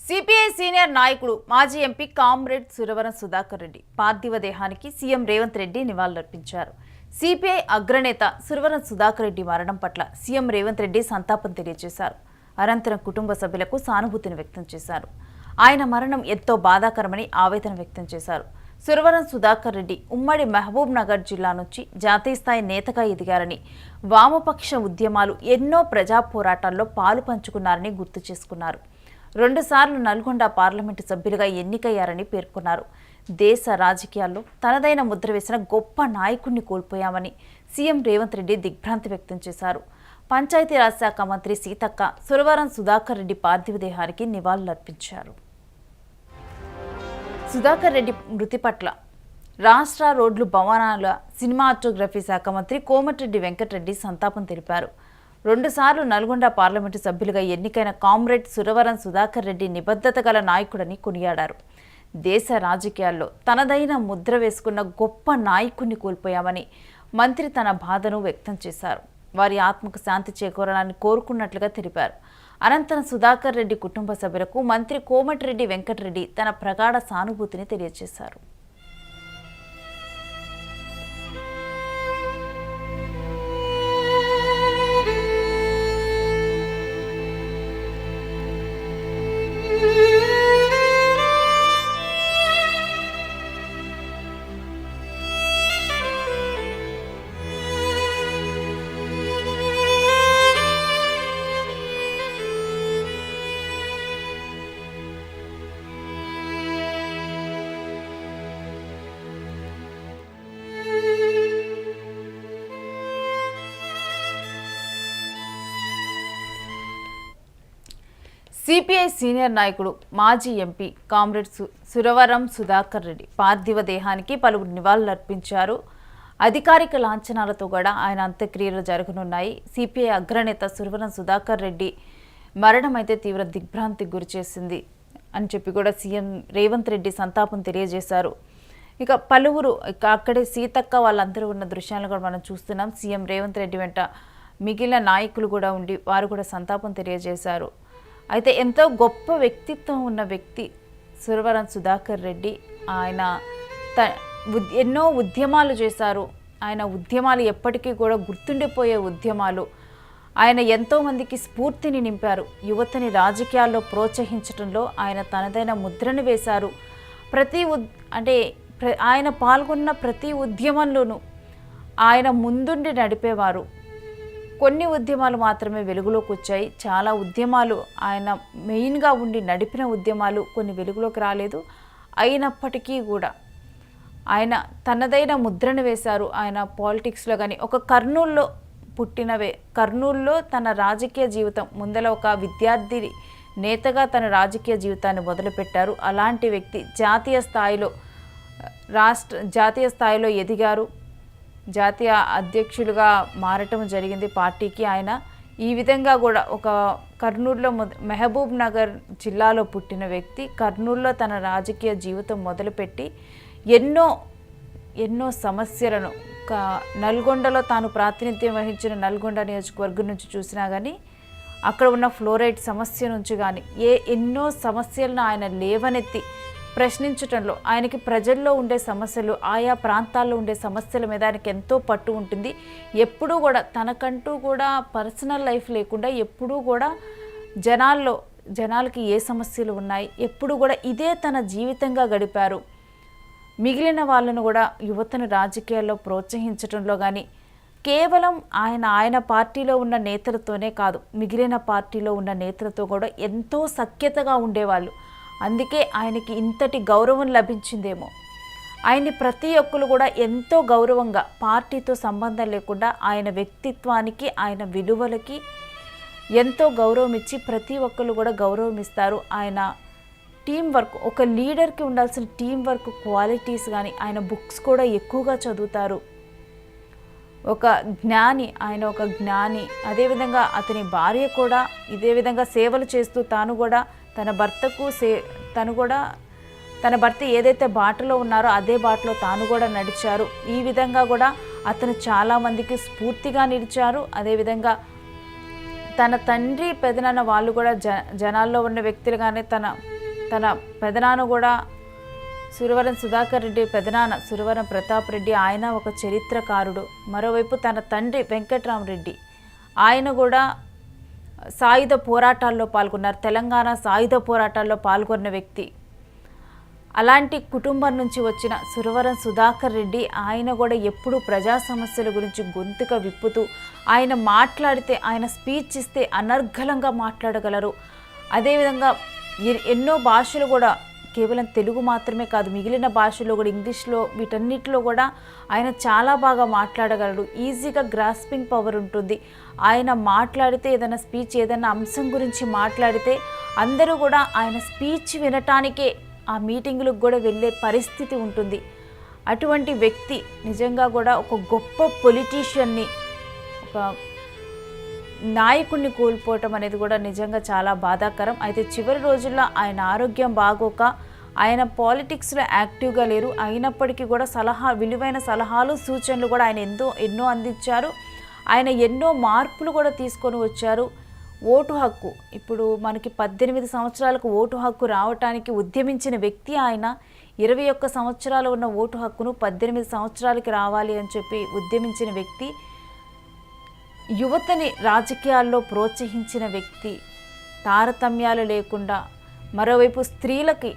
CPI senior నాయకుడు మాజీ MP comrade Suravaram Sudhakar Reddy పార్థివ దేహానికి సీఎం రేవంత్ రెడ్డి నివాళులర్పించారు. సిపిఐ అగ్రనేత సురవరం సుధాకర్ రెడ్డి మరణం పట్ల సీఎం రేవంత్ రెడ్డి సంతాపం తెలియజేశారు. అనంతరం కుటుంబ సభ్యులకు సానుభూతిని వ్యక్తం చేశారు. ఆయన మరణం ఎంతో బాధాకరమని ఆవేదన వ్యక్తం చేశారు. సురవరం సుధాకర్ రెడ్డి ఉమ్మడి మహబూబ్ నగర్ జిల్లా నుంచి జాతీయ స్థాయి నేతగా ఎదిగారని, వామపక్ష ఉద్యమాలు ఎన్నో ప్రజా పోరాటాల్లో పాలు పంచుకున్నారని గుర్తు చేసుకున్నారు. 2 సార్లు నల్గొండ పార్లమెంటు సభ్యులుగా ఎన్నికయ్యారని పేర్కొన్నారు. దేశ రాజకీయాల్లో తనదైన ముద్ర వేసిన గొప్ప నాయకుడిని కోల్పోయామని సీఎం రేవంత్ రెడ్డి దిగ్భ్రాంతి వ్యక్తం చేశారు. పంచాయతీరాజ్ శాఖ మంత్రి సీతక్క సురవరం సుధాకర్ రెడ్డి పార్థివ దేహానికి నివాళులర్పించారు. సుధాకర్ రెడ్డి మృతి పట్ల రాష్ట్ర రోడ్లు భవనాల సినిమాటోగ్రఫీ శాఖ మంత్రి కోమటిరెడ్డి వెంకటరెడ్డి సంతాపం తెలిపారు. 2 సార్లు నల్గొండ పార్లమెంటు సభ్యులుగా ఎన్నికైన కామ్రేడ్ సురవరం సుధాకర్ రెడ్డి నిబద్ధత గల నాయకుడని కొనియాడారు. దేశ రాజకీయాల్లో తనదైన ముద్ర వేసుకున్న గొప్ప నాయకుడిని కోల్పోయామని మంత్రి తన బాధను వ్యక్తం చేశారు. వారి ఆత్మకు శాంతి చేకూరాలని కోరుకున్నట్లుగా తెలిపారు. అనంతరం సుధాకర్ రెడ్డి కుటుంబ సభ్యులకు మంత్రి కోమటిరెడ్డి వెంకటరెడ్డి తన ప్రగాఢ సానుభూతిని తెలియజేశారు. సిపిఐ సీనియర్ నాయకుడు మాజీ ఎంపీ కామ్రేడ్ సురవరం సుధాకర్ రెడ్డి పార్థివ దేహానికి పలువురు నివాళులర్పించారు. అధికారిక లాంఛనాలతో కూడా ఆయన అంత్యక్రియలు జరగనున్నాయి. సిపిఐ అగ్రనేత సురవరం సుధాకర్ రెడ్డి మరణం అయితే తీవ్ర దిగ్భ్రాంతికి గురిచేసింది అని చెప్పి కూడా సీఎం రేవంత్ రెడ్డి సంతాపం తెలియజేశారు. ఇక పలువురు అక్కడే సీతక్క వాళ్ళందరూ ఉన్న దృశ్యాలను కూడా మనం చూస్తున్నాం. సీఎం రేవంత్ రెడ్డి వెంట మిగిలిన నాయకులు కూడా ఉండి వారు కూడా సంతాపం తెలియజేశారు. అయితే ఎంతో గొప్ప వ్యక్తిత్వం ఉన్న వ్యక్తి సురవరం సుధాకర్ రెడ్డి. ఆయన ఎన్నో ఉద్యమాలు చేశారు. ఆయన ఉద్యమాలు ఎప్పటికీ కూడా గుర్తుండిపోయే ఉద్యమాలు. ఆయన ఎంతోమందికి స్ఫూర్తిని నింపారు. యువతని రాజకీయాల్లో ప్రోత్సహించడంలో ఆయన తనదైన ముద్రను వేశారు. ఆయన పాల్గొన్న ప్రతి ఉద్యమంలోనూ ఆయన ముందుండి నడిపేవారు. కొన్ని ఉద్యమాలు మాత్రమే వెలుగులోకి వచ్చాయి. చాలా ఉద్యమాలు ఆయన మెయిన్గా ఉండి నడిపిన ఉద్యమాలు కొన్ని వెలుగులోకి రాలేదు. అయినప్పటికీ కూడా ఆయన తనదైన ముద్రను వేశారు. ఆయన పాలిటిక్స్లో కానీ ఒక కర్నూలులో తన రాజకీయ జీవితం ముందల ఒక విద్యార్థి నేతగా తన రాజకీయ జీవితాన్ని మొదలుపెట్టారు. అలాంటి వ్యక్తి జాతీయ స్థాయిలో ఎదిగారు. జాతీయ అధ్యక్షులుగా మారటం జరిగింది పార్టీకి. ఆయన ఈ విధంగా కూడా ఒక కర్నూలులో మహబూబ్ నగర్ జిల్లాలో పుట్టిన వ్యక్తి కర్నూలులో తన రాజకీయ జీవితం మొదలుపెట్టి ఎన్నో సమస్యలను నల్గొండలో తాను ప్రాతినిధ్యం వహించిన నల్గొండ నియోజకవర్గం నుంచి చూసినా కానీ అక్కడ ఉన్న ఫ్లోరైడ్ సమస్య నుంచి కానీ ఎన్నో సమస్యలను ఆయన లేవనెత్తి ప్రశ్నించటంలో ఆయనకి ప్రజల్లో ఉండే సమస్యలు, ఆయా ప్రాంతాల్లో ఉండే సమస్యల మీద ఆయనకి ఎంతో పట్టు ఉంటుంది. ఎప్పుడూ కూడా తనకంటూ కూడా పర్సనల్ లైఫ్ లేకుండా ఎప్పుడూ కూడా జనాలకి ఏ సమస్యలు ఉన్నాయి ఎప్పుడూ కూడా ఇదే తన జీవితంగా గడిపారు. మిగిలిన వాళ్ళను కూడా యువతను రాజకీయాల్లో ప్రోత్సహించడంలో కానీ కేవలం ఆయన పార్టీలో ఉన్న నేతలతోనే కాదు, మిగిలిన పార్టీలో ఉన్న నేతలతో కూడా ఎంతో సఖ్యతగా ఉండేవాళ్ళు. అందుకే ఆయనకి ఇంతటి గౌరవం లభించిందేమో. ఆయన్ని ప్రతి ఒక్కరు కూడా ఎంతో గౌరవంగా పార్టీతో సంబంధం లేకుండా ఆయన వ్యక్తిత్వానికి ఆయన విలువలకి ఎంతో గౌరవం ఇచ్చి ప్రతి ఒక్కరు కూడా గౌరవం ఇస్తారు. ఆయన టీం వర్క్, ఒక లీడర్కి ఉండాల్సిన టీం వర్క్ క్వాలిటీస్ కానీ ఆయన బుక్స్ కూడా ఎక్కువగా చదువుతారు. ఆయన ఒక జ్ఞాని. అదేవిధంగా అతని భార్య కూడా ఇదే విధంగా సేవలు చేస్తూ తన భర్త ఏదైతే బాటలో ఉన్నారో అదే బాటలో తాను కూడా నడిచారు. ఈ విధంగా కూడా అతను చాలామందికి స్ఫూర్తిగా నిలిచారు. అదేవిధంగా తన తండ్రి పెదనాన్న వాళ్ళు కూడా జనాల్లో ఉన్న వ్యక్తులుగానే తన పెదనాన్న కూడా సురవరం సుధాకర్ రెడ్డి పెదనాన్న సురవరం ప్రతాప్ రెడ్డి ఆయన ఒక చరిత్రకారుడు. మరోవైపు తన తండ్రి వెంకట్రామరెడ్డి ఆయన కూడా సాయుధ పోరాటాల్లో పాల్గొన్నారు. తెలంగాణ సాయుధ పోరాటాల్లో పాల్గొన్న వ్యక్తి. అలాంటి కుటుంబం నుంచి వచ్చిన సురవరం సుధాకర్ రెడ్డి ఆయన కూడా ఎప్పుడూ ప్రజా సమస్యల గురించి గొంతుక విప్పుతూ ఆయన మాట్లాడితే, ఆయన స్పీచ్ ఇస్తే అనర్గళంగా మాట్లాడగలరు. అదేవిధంగా ఎన్నో భాషలు కూడా, కేవలం తెలుగు మాత్రమే కాదు మిగిలిన భాషల్లో కూడా, ఇంగ్లీష్లో, వీటన్నిటిలో కూడా ఆయన చాలా బాగా మాట్లాడగలడు. ఈజీగా గ్రాస్పింగ్ పవర్ ఉంటుంది. ఆయన మాట్లాడితే ఏదైనా స్పీచ్, ఏదైనా అంశం గురించి మాట్లాడితే అందరూ కూడా ఆయన స్పీచ్ వినటానికే ఆ మీటింగులకు కూడా వెళ్ళే పరిస్థితి ఉంటుంది. అటువంటి వ్యక్తి నిజంగా కూడా ఒక గొప్ప పొలిటీషియన్ని, ఒక నాయకుడిని కోల్పోవటం అనేది కూడా నిజంగా చాలా బాధాకరం. అయితే చివరి రోజుల్లో ఆయన ఆరోగ్యం బాగోక ఆయన పాలిటిక్స్లో యాక్టివ్గా లేరు. అయినప్పటికీ కూడా విలువైన సలహాలు, సూచనలు కూడా ఆయన ఎన్నో అందించారు. ఆయన ఎన్నో మార్పులు కూడా తీసుకొని వచ్చారు. ఓటు హక్కు, ఇప్పుడు మనకి 18 సంవత్సరాలకు ఓటు హక్కు రావటానికి ఉద్యమించిన వ్యక్తి ఆయన. 21 సంవత్సరాలు ఉన్న ఓటు హక్కును 18 సంవత్సరాలకి రావాలి అని చెప్పి ఉద్యమించిన వ్యక్తి. యువతని రాజకీయాల్లో ప్రోత్సహించిన వ్యక్తి. తారతమ్యాలు లేకుండా, మరోవైపు స్త్రీలకి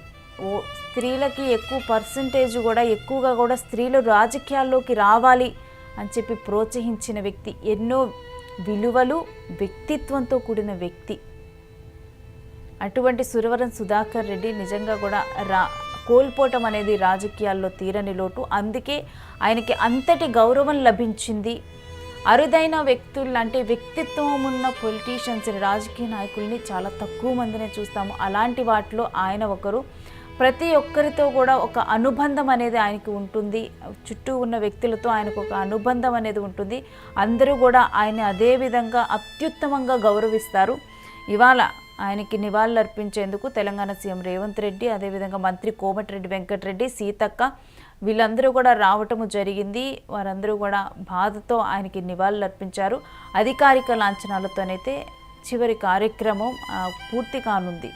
ఎక్కువ పర్సంటేజ్ కూడా, ఎక్కువగా కూడా స్త్రీలు రాజకీయాల్లోకి రావాలి అని చెప్పి ప్రోత్సహించిన వ్యక్తి. ఎన్నో విలువలు, వ్యక్తిత్వంతో కూడిన వ్యక్తి. అటువంటి సురవరం సుధాకర్ రెడ్డి నిజంగా కూడా కోల్పోవటం అనేది రాజకీయాల్లో తీరని లోటు. అందుకే ఆయనకి అంతటి గౌరవం లభించింది. అరుదైన వ్యక్తులు అంటే వ్యక్తిత్వం ఉన్న పొలిటీషియన్స్, రాజకీయ నాయకుల్ని చాలా తక్కువ మందినే చూస్తాము. అలాంటి వాటిలో ఆయన ఒకరు. ప్రతి ఒక్కరితో కూడా ఒక అనుబంధం అనేది ఆయనకి ఉంటుంది. చుట్టూ ఉన్న వ్యక్తులతో ఆయనకు ఒక అనుబంధం అనేది ఉంటుంది. అందరూ కూడా ఆయన అదే విధంగా అత్యుత్తమంగా గౌరవిస్తారు. ఇవాళ ఆయనకి నివాళులు అర్పించేందుకు తెలంగాణ సీఎం రేవంత్ రెడ్డి, అదేవిధంగా మంత్రి కోమటిరెడ్డి వెంకటరెడ్డి, సీతక్క వీళ్ళందరూ కూడా రావటము జరిగింది. వారందరూ కూడా బాధతో ఆయనకి నివాళులు అర్పించారు. అధికారిక లాంఛనాలతోనైతే చివరి కార్యక్రమం పూర్తి కానుంది.